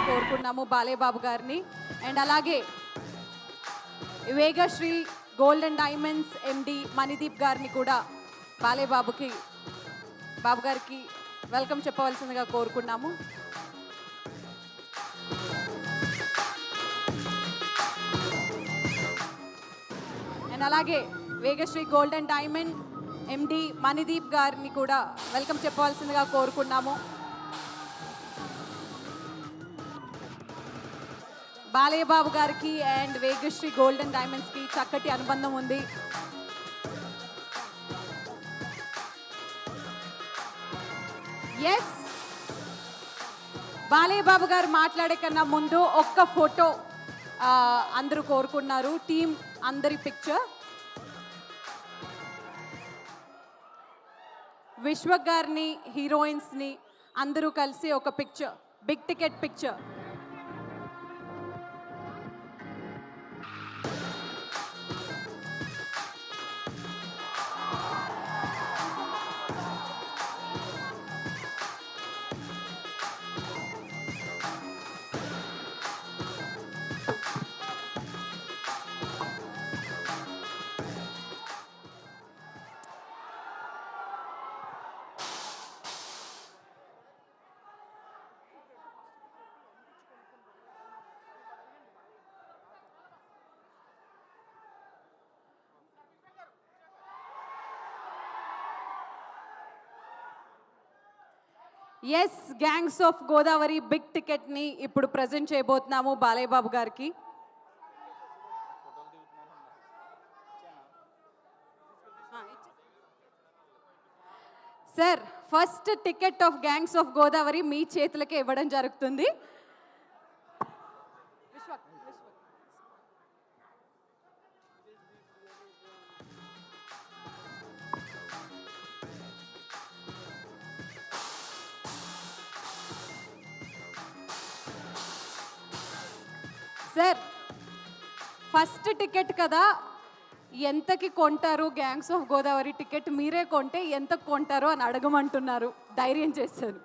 కోరుకున్నాము బాలేబాబు గారిని. అండ్ అలాగే Vegasri gold and diamonds ఎండి మణిదీప్ గారిని కూడా బాబు గారికి వెల్కమ్ చెప్పవలసిందిగా కోరుకున్నాము. అండ్ అలాగే వేగశ్రీ గోల్డ్ అండ్ డైమండ్ ఎండి మణిదీప్ గారిని కూడా వెల్కమ్ చెప్పవలసిందిగా కోరుకున్నాము. బాలేబాబు గారికి అండ్ వేగశ్రీ గోల్డ్ అండ్ డైమండ్స్కి చక్కటి అనుబంధం ఉంది. ఎస్, బాలేబాబు గారు మాట్లాడే కన్నా ముందు ఒక్క ఫోటో అందరూ కోరుకున్నారు. టీం అందరి పిక్చర్. విశ్వ గారిని, హీరోయిన్స్ని అందరూ కలిసి ఒక picture, big ticket picture. Yes, gangs of Godavari big టికెట్ని ఇప్పుడు ప్రజెంట్ చేయబోతున్నాము బాలేబాబు గారికి. Sir, first ticket of gangs of Godavari మీ చేతులకే ఇవ్వడం జరుగుతుంది. సార్, ఫస్ట్ టికెట్ కదా, ఎంతకి కొంటారు గ్యాంగ్స్ ఆఫ్ గోదావరి టికెట్? మీరే కొంటే ఎంత కొంటారో అని అడగమంటున్నారు. ధైర్యం చేశారు.